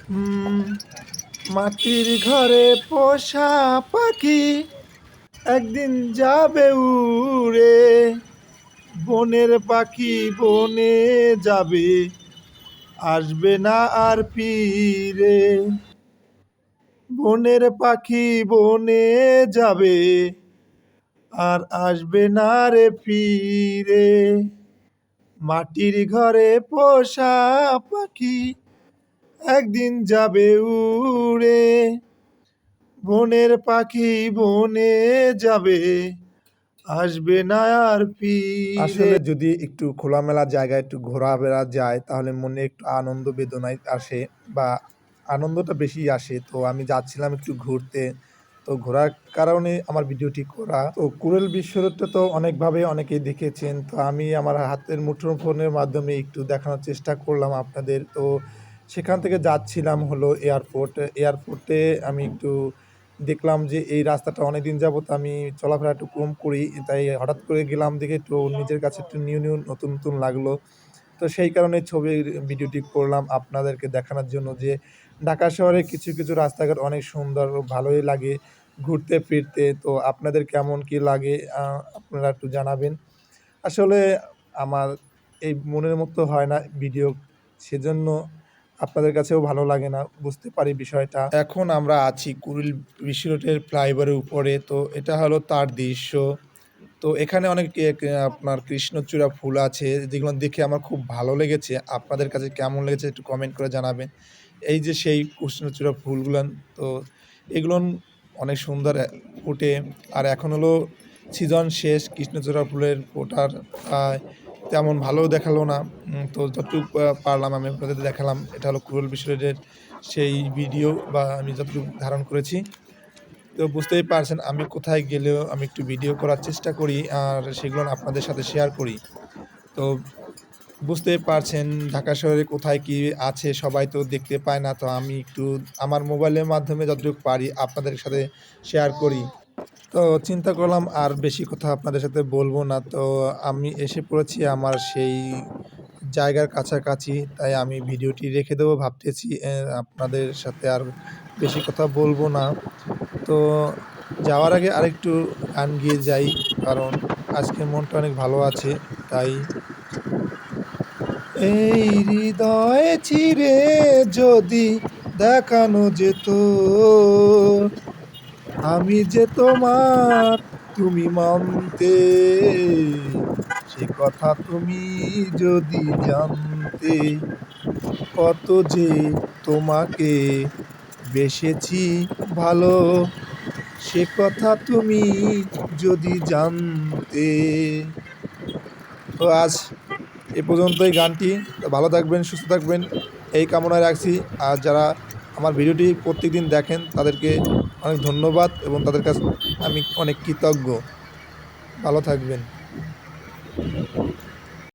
উম, মাটির ঘরে পোষা পাখি একদিন যাবে উড়ে, বনের পাখি বনে যাবে, আসবে না আর ফিরে। বনের পাখি বনে যাবে, আর আসবে না রে ফিরে। মাটির ঘরে পোষা পাখি একদিন যাবে উড়ে, বনের পাখি বনে যাবে, আসবে না আর ফিরে। আসলে যদি একটু খোলামেলা জায়গায় একটু ঘোরাফেরা যায় তাহলে মনে একটু আনন্দ বেদনায় আসে, বা আনন্দটা বেশি আসে। তো আমি যাচ্ছিলাম একটু ঘুরতে, তো ঘোরার কারণে আমার ভিডিওটি করা। তো কুড়িল বিশ্বরোডটা তো অনেকভাবে অনেকেই দেখেছেন, তো আমি আমার হাতের মুঠোর ফোনের মাধ্যমে একটু দেখানোর চেষ্টা করলাম আপনাদের। তো সেখান থেকে যাচ্ছিলাম হলো এয়ারপোর্টে আমি একটু দেখলাম যে এই রাস্তাটা অনেকদিন যাবত আমি চলাফেরা একটু কম করি, তাই হঠাৎ করে গেলাম দেখে একটু নিজের কাছে একটু নিউ নতুন নতুন লাগলো। তো সেই কারণে ছবির ভিডিওটি করলাম আপনাদেরকে দেখানোর জন্য যে ঢাকা শহরে কিছু কিছু রাস্তাঘাট অনেক সুন্দর ও ভালোই লাগে ঘুরতে ফিরতে। তো আপনাদের কেমন কি লাগে আপনারা একটু জানাবেন। আসলে আমার এই মনের মতো হয় না ভিডিও, সেজন্য আপনাদের কাছেও ভালো লাগে না, বুঝতে পারি বিষয়টা। এখন আমরা আছি কুড়িল বিশ্ব রোডের ফ্লাইওভারের উপরে, তো এটা হলো তার দৃশ্য। তো এখানে অনেক আপনার কৃষ্ণচূড়া ফুল আছে, যেগুলো দেখে আমার খুব ভালো লেগেছে। আপনাদের কাছে কেমন লেগেছে একটু কমেন্ট করে জানাবেন। এই যে সেই কৃষ্ণচূড়া ফুলগুলান, তো এগুলোন অনেক সুন্দর ফোটে। আর এখন হলো সিজন শেষ, কৃষ্ণচূড়া ফুলের ফোটার তেমন ভালোও দেখালো না। তো যতটুকু পারলাম আমি আপনাদের দেখালাম। এটা হলো কুড়িল বিশ্ব রোডের সেই ভিডিও, বা আমি যতটুকু ধারণ করেছি। তো বুঝতেই পারছেন আমি কোথায় গেলেও আমি একটু ভিডিও করার চেষ্টা করি, আর সেগুলো আপনাদের সাথে শেয়ার করি। তো বুঝতেই পারছেন ঢাকা শহরে কোথায় কি আছে সবাই তো দেখতে পায় না, তো আমি একটু আমার মোবাইলের মাধ্যমে যতটুকু পারি আপনাদের সাথে শেয়ার করি। তো চিন্তা করলাম আর বেশি কথা আপনাদের সাথে বলবো না। তো আমি এসে পড়েছি আমার সেই জায়গার কাছাকাছি, তাই আমি ভিডিওটি রেখে দেবো ভাবতেছি। আপনাদের সাথে আর বেশি কথা বলবো না। তো যাওয়ার আগে আরেকটু গান গেয়ে যাই, কারণ আজকে মনটা অনেক ভালো আছে, তাই। এই হৃদয় চিরে যদি দেখানো যেত আমি যে তোমার, তুমি মানতে, সে কথা তুমি যদি জানতে, কত যে তোমাকে বেসেছি ভালো, সে কথা তুমি যদি জানতে। তো আজ এ পর্যন্তই গানটি। তো ভালো থাকবেন, সুস্থ থাকবেন, এই কামনায় রাখছি। আর যারা আমার ভিডিওটি প্রত্যেকদিন দেখেন তাদেরকে অনেক ধন্যবাদ, এবং তাদের কাছে আমি অনেক কৃতজ্ঞ। ভালো থাকবেন।